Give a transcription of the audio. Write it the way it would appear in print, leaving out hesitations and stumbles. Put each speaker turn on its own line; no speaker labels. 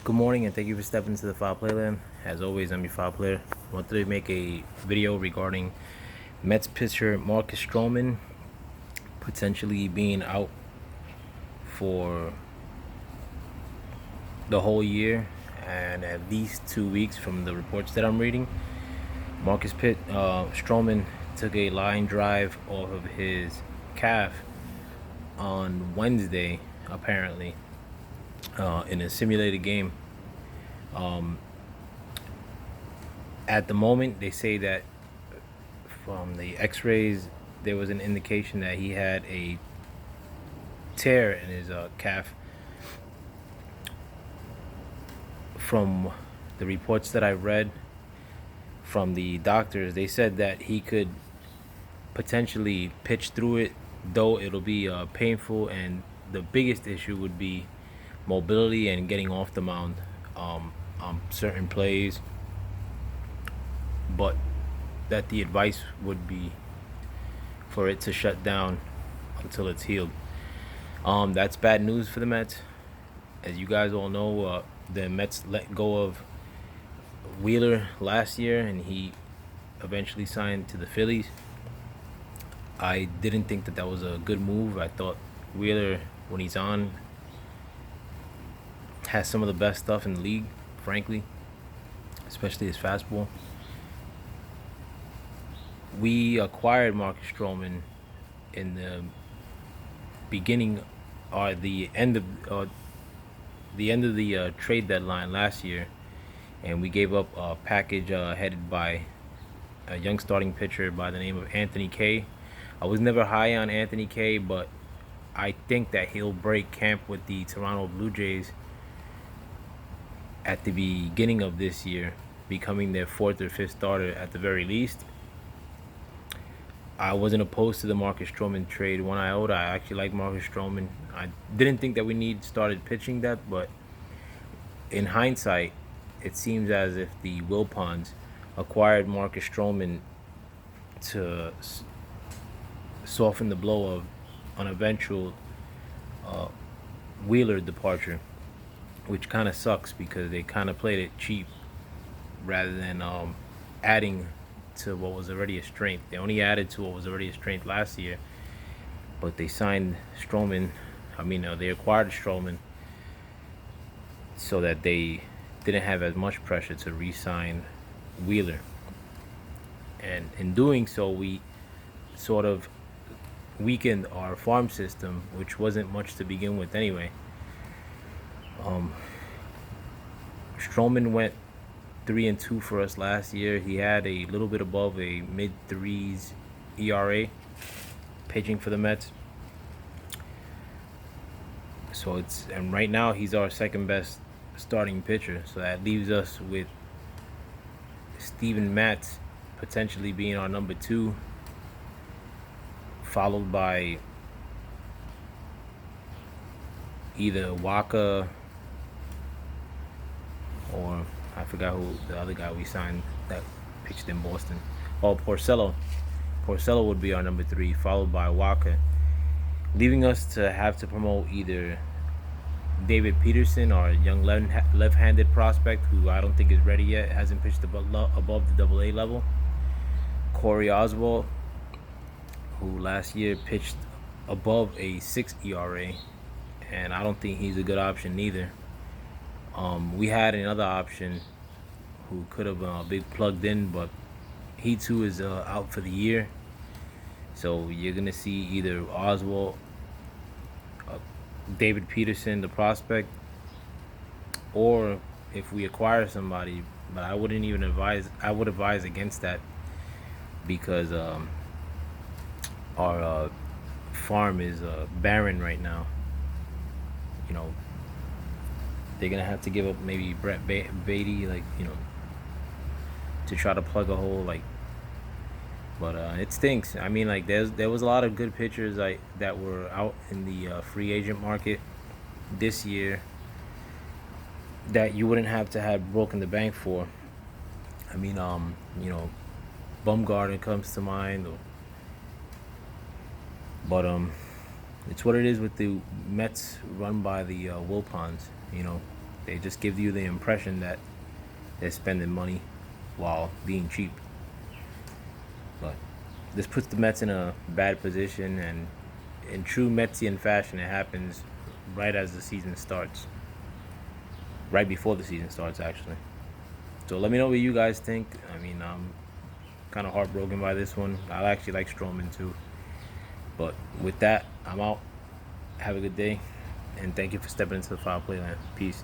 Good morning and thank you for stepping into the File Playland. As always, I'm your File Player. I wanted to make a video regarding Mets pitcher Marcus Stroman potentially being out for the whole year and at least 2 weeks from the reports that I'm reading. Stroman took a line drive off of his calf on Wednesday, apparently, in a simulated game. At the moment, they say that from the X-rays, there was an indication that he had a tear in his calf. From the reports that I read from the doctors, they said that he could potentially pitch through it, though it'll be painful, and the biggest issue would be mobility and getting off the mound on certain plays. But that the advice would be for it to shut down until it's healed. That's bad news for the Mets. As you guys all know, the Mets let go of Wheeler last year, and he eventually signed to the Phillies. I didn't think that was a good move. I thought Wheeler, when he's on, has some of the best stuff in the league, frankly, especially his fastball. We acquired Marcus Stroman in the beginning or the end of the trade deadline last year, and we gave up a package headed by a young starting pitcher by the name of Anthony Kay. I was never high on Anthony Kay, but I think that he'll break camp with the Toronto Blue Jays at the beginning of this year, becoming their fourth or fifth starter at the very least. I wasn't opposed to the Marcus Stroman trade one iota. I actually like Marcus Stroman. I didn't think that we started pitching depth, but in hindsight, it seems as if the Wilpons acquired Marcus Stroman to soften the blow of an eventual Wheeler departure, which kind of sucks because they kind of played it cheap rather than adding to what was already a strength. They only added to what was already a strength last year, but they signed Stroman. They acquired Stroman so that they didn't have as much pressure to re-sign Wheeler. And in doing so, we sort of weakened our farm system, which wasn't much to begin with anyway. Stroman went 3-2 for us last year. He had a little bit above a mid-threes ERA pitching for the Mets. And right now he's our second best starting pitcher. So that leaves us with Steven Matz potentially being our number two, followed by either Waka or I forgot who the other guy we signed that pitched in Boston. Oh, Porcello. Porcello would be our number three, followed by Waka, leaving us to have to promote either David Peterson, our young left-handed prospect, who I don't think is ready yet, hasn't pitched above the AA level. Corey Oswalt, who last year pitched above a 6 ERA, and I don't think he's a good option neither. We had another option who could have been plugged in, but he too is out for the year. So you're gonna see either Oswalt, David Peterson, the prospect, or if we acquire somebody. But I wouldn't even advise. I would advise against that because our farm is barren right now. They're gonna have to give up maybe Brett Beatty, to try to plug a hole, But it stinks. There was a lot of good pitchers that were out in the free agent market this year that you wouldn't have to have broken the bank for. Bumgarner comes to mind, but it's what it is with the Mets run by the Wilpons. They just give you the impression that they're spending money while being cheap. But this puts the Mets in a bad position, and in true Metsian fashion, it happens right as the season starts. Right before the season starts, actually. So let me know what you guys think. I mean, I'm kind of heartbroken by this one. I actually like Stroman too. But with that, I'm out. Have a good day. And thank you for stepping into the Foul Play Land. Peace.